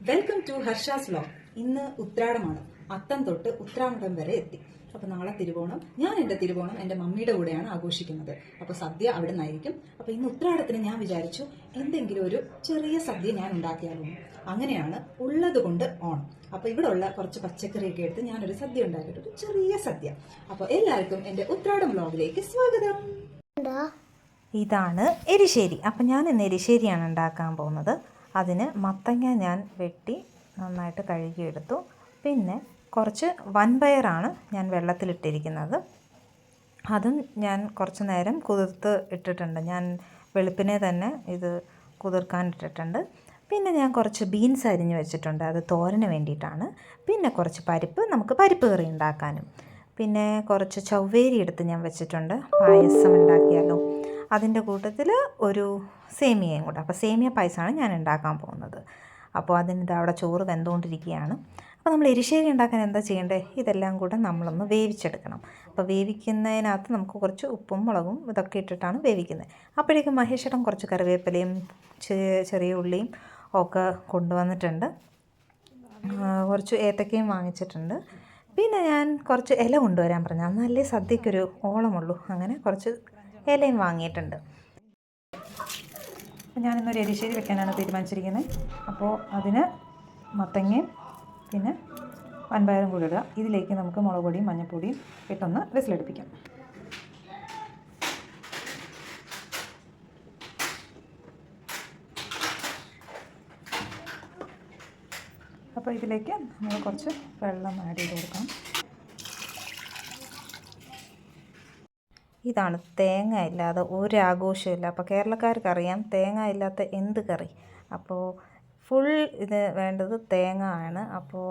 Welcome to Harsha's vlog. ഇന്ന് ഉത്രാടമാണ്. അത്തം തൊട്ട് ഉത്രാടം വരെ എത്തി. അപ്പൊ നാളെ തിരുവോണം. ഞാൻ എന്റെ തിരുവോണം എന്റെ മമ്മിയുടെ കൂടെയാണ് ആഘോഷിക്കുന്നത്. അപ്പൊ സദ്യ അവിടെ നിന്നായിരിക്കും. അപ്പൊ ഇന്ന് ഉത്രാടത്തിന് ഞാൻ വിചാരിച്ചു എന്തെങ്കിലും ഒരു ചെറിയ സദ്യ ഞാൻ ഉണ്ടാക്കിയാലോ. അങ്ങനെയാണ് ഉള്ളത് കൊണ്ട് ഓണം. അപ്പൊ ഇവിടെ ഉള്ള കുറച്ച് പച്ചക്കറിയൊക്കെ എടുത്ത് ഞാനൊരു സദ്യ ഉണ്ടാക്കിയിട്ട് ഒരു ചെറിയ സദ്യ. അപ്പൊ എല്ലാവർക്കും എന്റെ ഉത്രാടം വ്ലോഗിലേക്ക് സ്വാഗതം. ഇതാണ് എരിശ്ശേരി. അപ്പം ഞാൻ ഇന്ന് എരിശ്ശേരിയാണ് ഉണ്ടാക്കാൻ പോകുന്നത്. അതിന് മത്തങ്ങ ഞാൻ വെട്ടി നന്നായിട്ട് കഴുകിയെടുത്തു. പിന്നെ കുറച്ച് വൻപയറാണ് ഞാൻ വെള്ളത്തിലിട്ടിരിക്കുന്നത്. അതും ഞാൻ കുറച്ച് നേരം കുതിർത്ത് ഇട്ടിട്ടുണ്ട്. ഞാൻ വെളുപ്പിനെ തന്നെ ഇത് കുതിർക്കാൻ ഇട്ടിട്ടുണ്ട്. പിന്നെ ഞാൻ കുറച്ച് ബീൻസ് അരിഞ്ഞ് വെച്ചിട്ടുണ്ട്, അത് തോരന് വേണ്ടിയിട്ടാണ്. പിന്നെ കുറച്ച് പരിപ്പ്, നമുക്ക് പരിപ്പ് കറി ഉണ്ടാക്കാനും. പിന്നെ കുറച്ച് ചവ്വേരി എടുത്ത് ഞാൻ വെച്ചിട്ടുണ്ട്, പായസം ഉണ്ടാക്കിയാലോ. അതിൻ്റെ കൂട്ടത്തിൽ ഒരു സേമിയയും കൂടെ. അപ്പോൾ സേമിയ പായസമാണ് ഞാൻ ഉണ്ടാക്കാൻ പോകുന്നത്. അപ്പോൾ അതിനിത് അവിടെ ചോറ് വെന്തുകൊണ്ടിരിക്കുകയാണ്. അപ്പോൾ നമ്മൾ എരിശ്ശേരി ഉണ്ടാക്കാൻ എന്താ ചെയ്യേണ്ടത്? ഇതെല്ലാം കൂടെ നമ്മളൊന്ന് വേവിച്ചെടുക്കണം. അപ്പോൾ വേവിക്കുന്നതിനകത്ത് നമുക്ക് കുറച്ച് ഉപ്പും മുളകും ഇതൊക്കെ ഇട്ടിട്ടാണ് വേവിക്കുന്നത്. അപ്പോഴേക്കും മഹേശ്വരം കുറച്ച് കറിവേപ്പിലയും ചെറിയ ഉള്ളിയും ഒക്കെ കൊണ്ടുവന്നിട്ടുണ്ട്. കുറച്ച് ഏത്തക്കയും വാങ്ങിച്ചിട്ടുണ്ട്. പിന്നെ ഞാൻ കുറച്ച് ഇല കൊണ്ടുവരാൻ പറഞ്ഞു. അന്നല്ലേ സദ്യക്കൊരു ഓളമുള്ളൂ. അങ്ങനെ കുറച്ച് ഇലയും വാങ്ങിയിട്ടുണ്ട്. ഞാനിന്നൊരു എരിശ്ശേരി വെക്കാനാണ് തീരുമാനിച്ചിരിക്കുന്നത്. അപ്പോൾ അതിന് മത്തങ്ങയും പിന്നെ വൻപയറും കൂടി ഇടുക. ഇതിലേക്ക് നമുക്ക് മുളക് പൊടിയും മഞ്ഞൾപ്പൊടിയും ഇട്ടൊന്ന് വിസിലടുപ്പിക്കാം. അപ്പോൾ ഇതിലേക്ക് നമ്മൾ കുറച്ച് വെള്ളം ആഡ് ചെയ്ത് കൊടുക്കണം. ഇതാണ് തേങ്ങ ഇല്ലാതെ ഒരു ആഘോഷമില്ല. അപ്പോൾ കേരളക്കാർക്കറിയാം തേങ്ങ ഇല്ലാത്ത എന്ത് കറി. അപ്പോൾ ഫുൾ ഇത് വേണ്ടത് തേങ്ങ ആണ്. അപ്പോൾ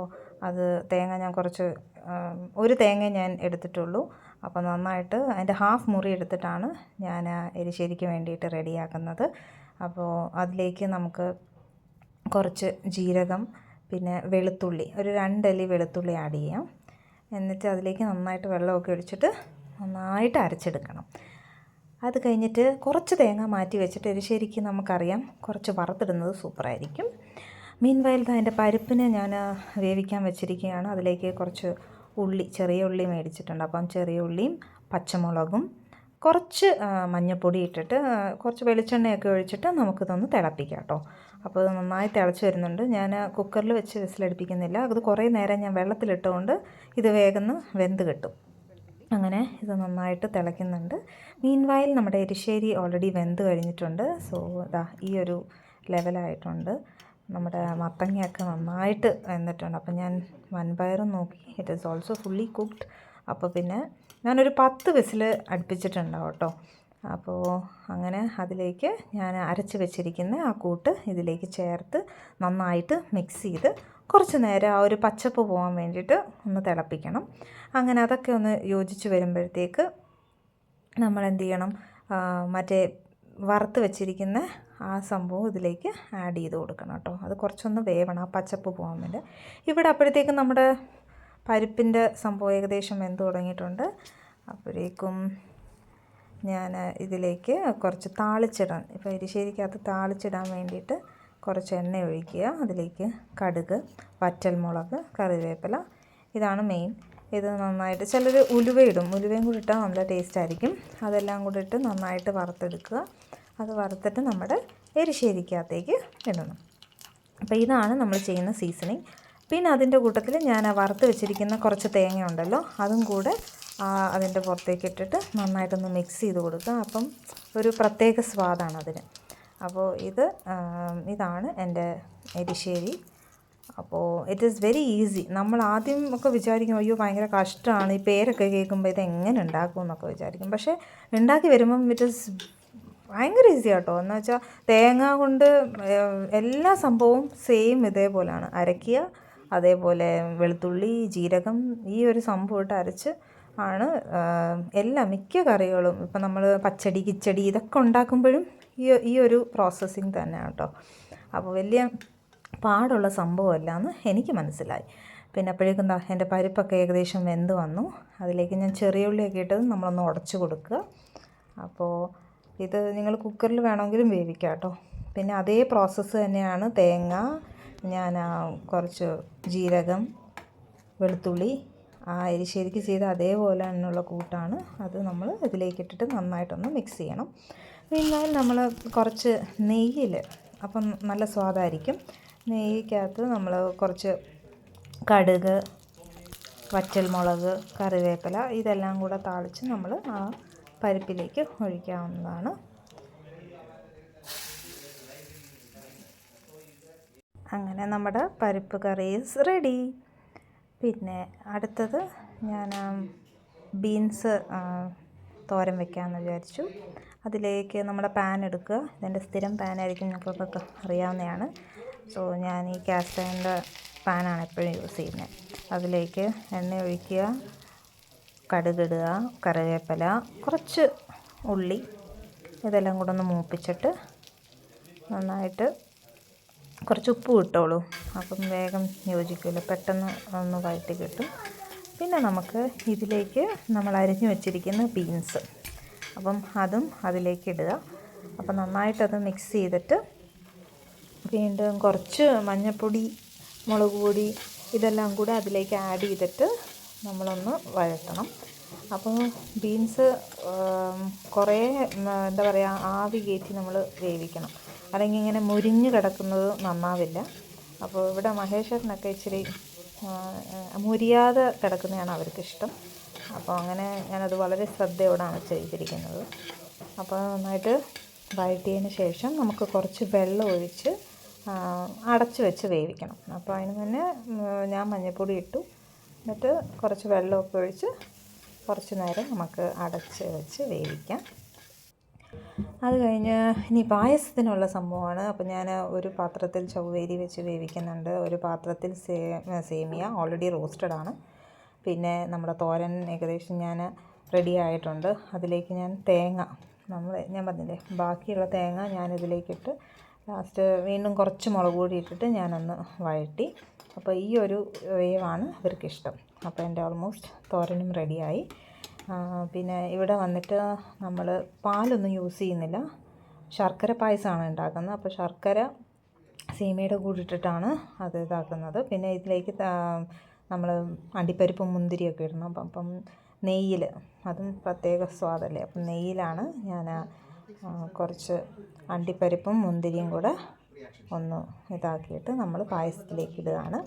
അത് തേങ്ങ ഞാൻ കുറച്ച് ഒരു തേങ്ങ ഞാൻ എടുത്തിട്ടുള്ളൂ. അപ്പോൾ നന്നായിട്ട് അതിൻ്റെ ഹാഫ് മുറി എടുത്തിട്ടാണ് ഞാൻ എരിശ്ശേരിക്ക് വേണ്ടിയിട്ട് റെഡിയാക്കുന്നത്. അപ്പോൾ അതിലേക്ക് നമുക്ക് കുറച്ച് ജീരകം, പിന്നെ വെളുത്തുള്ളി, ഒരു 2 അല്ലി വെളുത്തുള്ളി ആഡ് ചെയ്യാം. എന്നിട്ട് അതിലേക്ക് നന്നായിട്ട് വെള്ളമൊക്കെ ഒഴിച്ചിട്ട് നന്നായിട്ട് അരച്ചെടുക്കണം. അത് കഴിഞ്ഞിട്ട് കുറച്ച് തേങ്ങ മാറ്റി വെച്ചിട്ട് എരിശ്ശേരിക്ക് നമുക്കറിയാം കുറച്ച് വറുത്തിടുന്നത് സൂപ്പറായിരിക്കും. മീൻവയൽ അതിൻ്റെ പരിപ്പിനെ ഞാൻ വേവിക്കാൻ വെച്ചിരിക്കുകയാണ്. അതിലേക്ക് കുറച്ച് ഉള്ളി, ചെറിയ ഉള്ളി മേടിച്ചിട്ടുണ്ട്. അപ്പം ചെറിയ ഉള്ളിയും പച്ചമുളകും കുറച്ച് മഞ്ഞൾപ്പൊടി ഇട്ടിട്ട് കുറച്ച് വെളിച്ചെണ്ണയൊക്കെ ഒഴിച്ചിട്ട് നമുക്കിതൊന്ന് തിളപ്പിക്കാം കേട്ടോ. അപ്പോൾ ഇത് നന്നായി തിളച്ച് വരുന്നുണ്ട്. ഞാൻ കുക്കറിൽ വെച്ച് വിസിലടുപ്പിക്കുന്നില്ല. അത് കുറേ നേരം ഞാൻ വെള്ളത്തിലിട്ടുകൊണ്ട് ഇത് വേഗം വെന്ത് കിട്ടും. അങ്ങനെ ഇത് നന്നായിട്ട് തിളയ്ക്കുന്നുണ്ട്. മീൻവായിൽ നമ്മുടെ എരിശ്ശേരി ഓൾറെഡി വെന്ത് കഴിഞ്ഞിട്ടുണ്ട്. സോ ഇതാ ഈ ഒരു ലെവലായിട്ടുണ്ട്. നമ്മുടെ മത്തങ്ങയൊക്കെ നന്നായിട്ട് വെന്തിട്ടുണ്ട്. അപ്പോൾ ഞാൻ വൻപയറും നോക്കി, it is also fully cooked. അപ്പോൾ പിന്നെ ഞാനൊരു 10 വിസിൽ അടുപ്പിച്ചിട്ടുണ്ടാവും കേട്ടോ. അപ്പോൾ അങ്ങനെ അതിലേക്ക് ഞാൻ അരച്ച് വെച്ചിരിക്കുന്ന ആ കൂട്ട് ഇതിലേക്ക് ചേർത്ത് നന്നായിട്ട് മിക്സ് ചെയ്ത് കുറച്ച് നേരം ആ ഒരു പച്ചപ്പ് പോകാൻ വേണ്ടിയിട്ട് ഒന്ന് തിളപ്പിക്കണം. അങ്ങനെ അതൊക്കെ ഒന്ന് യോജിച്ച് വരുമ്പോഴത്തേക്ക് നമ്മൾ എന്ത് ചെയ്യണം, മറ്റേ വറുത്ത് വെച്ചിരിക്കുന്ന ആ സംഭവം ഇതിലേക്ക് ആഡ് ചെയ്ത് കൊടുക്കണം കേട്ടോ. അത് കുറച്ചൊന്ന് വേവണം, ആ പച്ചപ്പ് പോകാൻ വേണ്ടി. ഇവിടെ അപ്പോഴത്തേക്കും നമ്മുടെ പരിപ്പിൻ്റെ സംഭവം ഏകദേശം വെന്ത് തുടങ്ങിയിട്ടുണ്ട്. അപ്പോഴേക്കും ഞാൻ ഇതിലേക്ക് കുറച്ച് താളിച്ചിടാൻ, ഇപ്പോൾ എരിശ്ശേരിക്കകത്ത് താളിച്ചിടാൻ വേണ്ടിയിട്ട് കുറച്ച് എണ്ണ ഒഴിക്കുക. അതിലേക്ക് കടുക്, വറ്റൽമുളക്, കറിവേപ്പില, ഇതാണ് മെയിൻ. ഇത് നന്നായിട്ട് ചിലർ ഉലുവയിടും, ഉലുവയും കൂടി ഇട്ടാൽ നല്ല ടേസ്റ്റ് ആയിരിക്കും. അതെല്ലാം കൂടി ഇട്ട് നന്നായിട്ട് വറുത്തെടുക്കുക. അത് വറുത്തിട്ട് നമ്മുടെ എരിശ്ശേരിക്കകത്തേക്ക് ഇടണം. അപ്പോൾ ഇതാണ് നമ്മൾ ചെയ്യുന്ന സീസണിങ്. പിന്നെ അതിൻ്റെ കൂട്ടത്തിൽ ഞാൻ വറുത്ത് വെച്ചിരിക്കുന്ന കുറച്ച് തേങ്ങ ഉണ്ടല്ലോ, അതും കൂടെ അതിൻ്റെ പുറത്തേക്ക് ഇട്ടിട്ട് നന്നായിട്ടൊന്ന് മിക്സ് ചെയ്ത് കൊടുക്കുക. അപ്പം ഒരു പ്രത്യേക സ്വാദാണ് അതിന്. അപ്പോൾ ഇതാണ് എൻ്റെ എരിശ്ശേരി. അപ്പോൾ ഇറ്റ് ഈസ് വെരി ഈസി. നമ്മൾ ആദ്യം ഒക്കെ വിചാരിക്കും അയ്യോ ഭയങ്കര കഷ്ടമാണ്, ഈ പേരൊക്കെ കേൾക്കുമ്പോൾ ഇത് എങ്ങനെ ഉണ്ടാക്കും എന്നൊക്കെ വിചാരിക്കും. പക്ഷേ ഉണ്ടാക്കി വരുമ്പം ഇറ്റ് ഈസ് ഭയങ്കര ഈസി ആട്ടോ. എന്ന് വെച്ചാൽ തേങ്ങ കൊണ്ട് എല്ലാ സംഭവവും സെയിം ഇതേപോലെയാണ് അരയ്ക്കുക. അതേപോലെ വെളുത്തുള്ളി, ജീരകം, ഈ ഒരു സംഭവം ഇട്ട് അരച്ച് ആണ് മിക്ക കറികളും. ഇപ്പം നമ്മൾ പച്ചടി, കിച്ചടി ഇതൊക്കെ ഉണ്ടാക്കുമ്പോഴും ഈ ഒരു പ്രോസസ്സിങ് തന്നെയാണ് കേട്ടോ. അപ്പോൾ വലിയ പാടുള്ള സംഭവമല്ല എന്ന് എനിക്ക് മനസ്സിലായി. പിന്നെ അപ്പോഴേക്കും എൻ്റെ പരിപ്പൊക്കെ ഏകദേശം വെന്ത് വന്നു. അതിലേക്ക് ഞാൻ ചെറിയ ഉള്ളിയൊക്കെ ഇട്ടത് നമ്മളൊന്ന് ഉടച്ച് കൊടുക്കുക. അപ്പോൾ ഇത് നിങ്ങൾ കുക്കറിൽ വേണമെങ്കിലും വേവിക്കാം കേട്ടോ. പിന്നെ അതേ പ്രോസസ്സ് തന്നെയാണ് തേങ്ങ, ഞാൻ കുറച്ച് ജീരകം, വെളുത്തുള്ളി എരിശ്ശേരിക്ക് ചെയ്ത അതേപോലെ തന്നെയുള്ള കൂട്ടാണ് അത്. നമ്മൾ ഇതിലേക്കിട്ടിട്ട് നന്നായിട്ടൊന്ന് മിക്സ് ചെയ്യണം. പിന്നെ നമ്മൾ കുറച്ച് നെയ്യിൽ, അപ്പം നല്ല സ്വാദായിരിക്കും. നെയ്ക്കകത്ത് നമ്മൾ കുറച്ച് കടുക്, വറ്റൽമുളക്, കറിവേപ്പില ഇതെല്ലാം കൂടെ താളിച്ച് നമ്മൾ ആ പരിപ്പിലേക്ക് ഒഴിക്കാവുന്നതാണ്. അങ്ങനെ നമ്മുടെ പരിപ്പ് കറി ഈസ് റെഡി. പിന്നെ അടുത്തത് ഞാൻ ബീൻസ് തോരൻ വെക്കാമെന്ന് വിചാരിച്ചു. അതിലേക്ക് നമ്മുടെ പാൻ എടുക്കുക. ഇതെൻ്റെ സ്ഥിരം പാനായിരിക്കും, നിങ്ങൾക്കൊക്കെ അറിയാവുന്നതാണ്. സോ ഞാൻ ഈ കാസ്റ്റ് അയണിൻ്റെ പാനാണ് എപ്പോഴും യൂസ് ചെയ്യുന്നത്. അതിലേക്ക് എണ്ണ ഒഴിക്കുക, കടുകിടുക, കറിവേപ്പില, കുറച്ച് ഉള്ളി, ഇതെല്ലാം കൂടെ ഒന്ന് മൂപ്പിച്ചിട്ട് നന്നായിട്ട് കുറച്ച് ഉപ്പ് ഇട്ടോളൂ. അപ്പം വേഗം യോജിക്കില്ല, പെട്ടെന്ന് ഒന്ന് വഴറ്റി കിട്ടും. പിന്നെ നമുക്ക് ഇതിലേക്ക് നമ്മൾ അരിഞ്ഞു വെച്ചിരിക്കുന്ന ബീൻസ്, അപ്പം അതും അതിലേക്ക് ഇടുക. അപ്പം നന്നായിട്ടത് മിക്സ് ചെയ്തിട്ട് വീണ്ടും കുറച്ച് മഞ്ഞൾപ്പൊടി, മുളക് പൊടി ഇതെല്ലാം കൂടെ അതിലേക്ക് ആഡ് ചെയ്തിട്ട് നമ്മളൊന്ന് വഴറ്റണം. അപ്പോൾ ബീൻസ് കുറേ എന്താ പറയുക, ആവി കയറ്റി നമ്മൾ വേവിക്കണം, അല്ലെങ്കിൽ ഇങ്ങനെ മുരിഞ്ഞ് കിടക്കുന്നത് നന്നാവില്ല. അപ്പോൾ ഇവിടെ മഹേശ്വരനൊക്കെ ഇച്ചിരി മുരിയാതെ കിടക്കുന്നതാണ് അവർക്കിഷ്ടം. അപ്പോൾ അങ്ങനെ ഞാനത് വളരെ ശ്രദ്ധയോടാണ് ചെയ്തിരിക്കുന്നത്. അപ്പോൾ നന്നായിട്ട് വഴറ്റിയതിന് ശേഷം നമുക്ക് കുറച്ച് വെള്ളം ഒഴിച്ച് അടച്ച് വെച്ച് വേവിക്കണം. അപ്പോൾ അതിന് മുന്നേ ഞാൻ മഞ്ഞൾപ്പൊടി ഇട്ടു, എന്നിട്ട് കുറച്ച് വെള്ളമൊക്കെ ഒഴിച്ച് കുറച്ച് നേരം നമുക്ക് അടച്ച് വെച്ച് വേവിക്കാം. അത് കഴിഞ്ഞ് ഇനി പായസത്തിനുള്ള സംഭവമാണ്. അപ്പോൾ ഞാൻ ഒരു പാത്രത്തിൽ ചവ്വേരി വെച്ച് വേവിക്കുന്നുണ്ട്, ഒരു പാത്രത്തിൽ സേമിയ ഓൾറെഡി റോസ്റ്റഡ് ആണ്. പിന്നെ നമ്മുടെ തോരൻ ഏകദേശം ഞാൻ റെഡി ആയിട്ടുണ്ട്. അതിലേക്ക് ഞാൻ തേങ്ങ, ഞാൻ പറഞ്ഞില്ലേ ബാക്കിയുള്ള തേങ്ങ ഞാനിതിലേക്കിട്ട് ലാസ്റ്റ് വീണ്ടും കുറച്ച് മുളക് പൊടി ഇട്ടിട്ട് ഞാനൊന്ന് വഴറ്റി. അപ്പോൾ ഈ ഒരു വേവാണ് ഇവർക്കിഷ്ടം. അപ്പോൾ എൻ്റെ ഓൾമോസ്റ്റ് തോരനും റെഡിയായി. പിന്നെ ഇവിടെ വന്നിട്ട് നമ്മൾ പാലൊന്നും യൂസ് ചെയ്യുന്നില്ല, ശർക്കര പായസമാണ് ഉണ്ടാക്കുന്നത്. അപ്പോൾ ശർക്കര സേമിയയുടെ കൂടെ ഇട്ടിട്ടാണ് അത് ഇതാക്കുന്നത്. പിന്നെ ഇതിലേക്ക് നമ്മൾ അണ്ടിപ്പരിപ്പും മുന്തിരിയൊക്കെ ഇടണം. അപ്പം നെയ്യിൽ, അതും പ്രത്യേക സ്വാദല്ലേ, അപ്പം നെയ്യിലാണ് ഞാൻ കുറച്ച് അണ്ടിപ്പരിപ്പും മുന്തിരിയും കൂടെ ഒന്ന് ഇതാക്കിയിട്ട് നമ്മൾ പായസത്തിലേക്ക് ഇടുകയാണ്.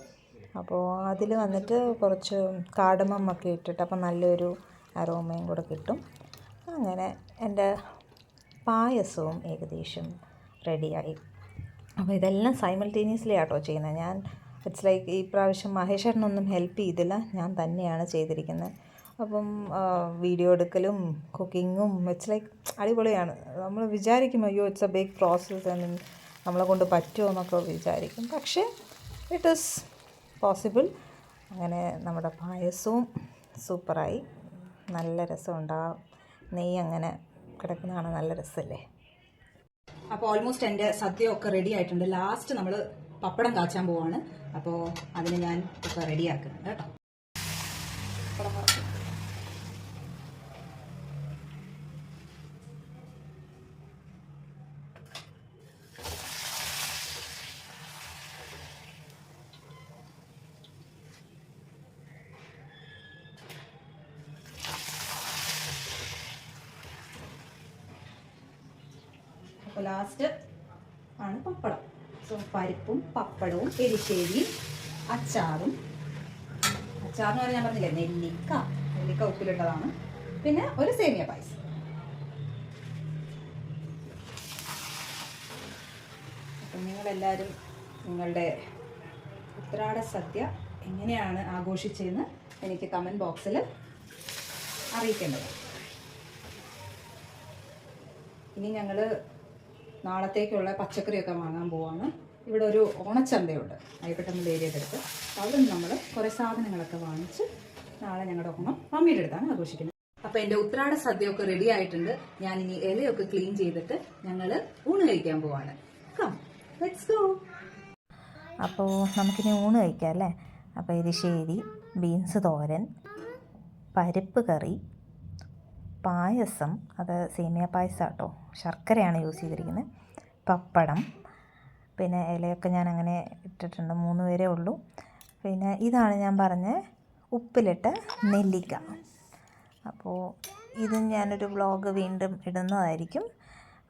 അപ്പോൾ അതിൽ വന്നിട്ട് കുറച്ച് കാടമം ഒക്കെ ഇട്ടിട്ട് അപ്പം നല്ലൊരു അരോമയും കൂടെ കിട്ടും. അങ്ങനെ എൻ്റെ പായസവും ഏകദേശം റെഡിയായി. അപ്പോൾ ഇതെല്ലാം സൈമൾട്ടേനിയസ്ലി ആട്ടോ ചെയ്യുന്നത് ഞാൻ. ഇറ്റ്സ് ലൈക്ക് ഈ പ്രാവശ്യം മഹേശ്വരനൊന്നും ഹെൽപ്പ് ചെയ്തില്ല, ഞാൻ തന്നെയാണ് ചെയ്തിരിക്കുന്നത്. അപ്പം വീഡിയോ എടുക്കലും കുക്കിങ്ങും ഇറ്റ്സ് ലൈക്ക് അടിപൊളിയാണ്. നമ്മൾ വിചാരിക്കും അയ്യോ it's a big process and നമ്മളെ കൊണ്ട് പറ്റുമോ എന്നൊക്കെ വിചാരിക്കും, പക്ഷേ ഇറ്റ് ഈസ് പോസിബിൾ. അങ്ങനെ നമ്മുടെ പായസവും സൂപ്പറായി, നല്ല രസമുണ്ടാകും. നെയ്യ് അങ്ങനെ കിടക്കുന്നതാണ് നല്ല രസമല്ലേ. അപ്പോൾ ഓൾമോസ്റ്റ് എൻ്റെ സദ്യ ഒക്കെ റെഡി ആയിട്ടുണ്ട്. ലാസ്റ്റ് നമ്മൾ പപ്പടം കാച്ചാൻ പോവാണ്. അപ്പോൾ അതിന് ഞാൻ ഒക്കെ റെഡിയാക്കുന്നുണ്ട് കേട്ടോ. അപ്പോൾ ലാസ്റ്റ് ആണ് പപ്പടം. സോ പരിപ്പും പപ്പടവും എരിശ്ശേരിയും അച്ചാറും. അച്ചാറെന്ന് പറഞ്ഞാൽ ഞാൻ പറഞ്ഞില്ലേ നെല്ലിക്ക ഉപ്പിലിട്ടതാണ്. പിന്നെ ഒരു സേമിയ പായസം. അപ്പം നിങ്ങളെല്ലാവരും നിങ്ങളുടെ ഉത്രാട സദ്യ എങ്ങനെയാണ് ആഘോഷിച്ചതെന്ന് എനിക്ക് കമൻറ്റ് ബോക്സിൽ അറിയിക്കേണ്ടതാണ്. ഇനി ഞങ്ങൾ നാളത്തേക്കുള്ള പച്ചക്കറിയൊക്കെ വാങ്ങാൻ പോവാണ്. ഇവിടെ ഒരു ഓണച്ചന്തയുണ്ട് അയ്യപ്പട്ടമ്പലം ഏരിയയുടെ അടുത്ത്. അവിടെ നിന്ന് നമ്മൾ കുറേ സാധനങ്ങളൊക്കെ വാങ്ങിച്ച് നാളെ ഞങ്ങളുടെ ഓണം മമ്മിയുടെ അടുത്താണ് ആഘോഷിക്കുന്നത്. അപ്പോൾ എൻ്റെ ഉത്രാട സദ്യയൊക്കെ റെഡി ആയിട്ടുണ്ട്. ഞാനിനി ഇലയൊക്കെ ക്ലീൻ ചെയ്തിട്ട് ഞങ്ങൾ ഊണ് കഴിക്കാൻ പോവാണ്. Come let's go. അപ്പോൾ നമുക്കിനി ഊണ് കഴിക്കാം അല്ലേ. അപ്പോൾ എരിശ്ശേരി, ബീൻസ് തോരൻ, പരിപ്പ് കറി, പായസം, അത് സേമിയ പായസം കേട്ടോ, ശർക്കരയാണ് യൂസ് ചെയ്തിരിക്കുന്നത്, പപ്പടം, പിന്നെ ഇലയൊക്കെ ഞാൻ അങ്ങനെ ഇട്ടിട്ടുണ്ട്, 3 പേരേ ഉള്ളൂ. പിന്നെ ഇതാണ് ഞാൻ പറഞ്ഞ ഉപ്പിലിട്ട നെല്ലിക്ക. അപ്പോൾ ഇത് ഞാനൊരു വ്ളോഗ് വീണ്ടും ഇടുന്നതായിരിക്കും.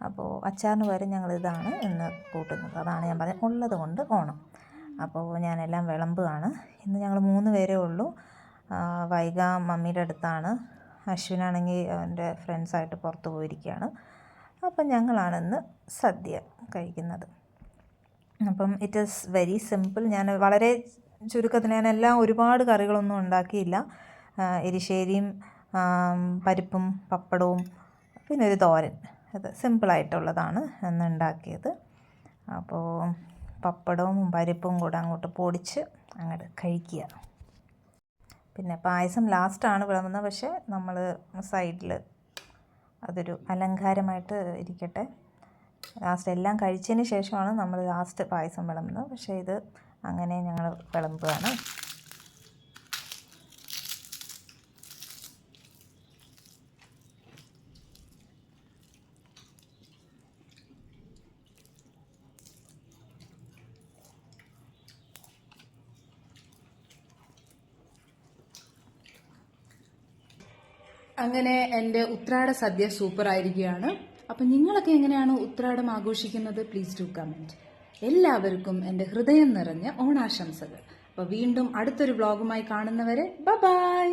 അപ്പോൾ അച്ചാറിന് പകരം ഞങ്ങളിതാണ് ഇന്ന് കൂട്ടുന്നത്. അതാണ് ഞാൻ പറഞ്ഞത്, ഉള്ളത് കൊണ്ട് ഓണം. അപ്പോൾ ഞാനെല്ലാം വിളമ്പുകയാണ്. ഇന്ന് ഞങ്ങൾ 3 പേരേ ഉള്ളൂ. വൈഗ മമ്മിയുടെ അടുത്താണ്, അശ്വിനാണെങ്കിൽ അവൻ്റെ ഫ്രണ്ട്സായിട്ട് പുറത്ത് പോയിരിക്കുകയാണ്. അപ്പം ഞങ്ങളാണിന്ന് സദ്യ കഴിക്കുന്നത്. അപ്പം ഇറ്റ് ഈസ് വെരി സിമ്പിൾ. ഞാൻ വളരെ ചുരുക്കത്തിൽ ഞാനെല്ലാം ഒരുപാട് കറികളൊന്നും ഉണ്ടാക്കിയില്ല. എരിശ്ശേരിയും പരിപ്പും പപ്പടവും പിന്നെ ഒരു തോരൻ, അത് സിമ്പിളായിട്ടുള്ളതാണ് ഇന്ന് ഉണ്ടാക്കിയത്. അപ്പോൾ പപ്പടവും പരിപ്പും കൂടെ അങ്ങോട്ട് പൊടിച്ച് അങ്ങോട്ട് കഴിക്കുക. പിന്നെ പായസം ലാസ്റ്റാണ് വിളമ്പുന്നത്, പക്ഷേ നമ്മൾ സൈഡിൽ അതൊരു അലങ്കാരമായിട്ട് ഇരിക്കട്ടെ. ലാസ്റ്റ് എല്ലാം കഴിച്ചതിന് ശേഷമാണ് നമ്മൾ ലാസ്റ്റ് പായസം വിളമ്പുന്നത്. പക്ഷേ ഇത് അങ്ങനെ ഞങ്ങൾ വിളമ്പുകയാണ്. അങ്ങനെ എൻ്റെ ഉത്രാട സദ്യ സൂപ്പർ ആയിരിക്കുകയാണ്. അപ്പം നിങ്ങളൊക്കെ എങ്ങനെയാണ് ഉത്രാടം ആഘോഷിക്കുന്നത്? Please do comment. എല്ലാവർക്കും എൻ്റെ ഹൃദയം നിറഞ്ഞ ഓണാശംസകൾ. അപ്പോൾ വീണ്ടും അടുത്തൊരു വ്ളോഗുമായി കാണുന്നവരെ ബൈ.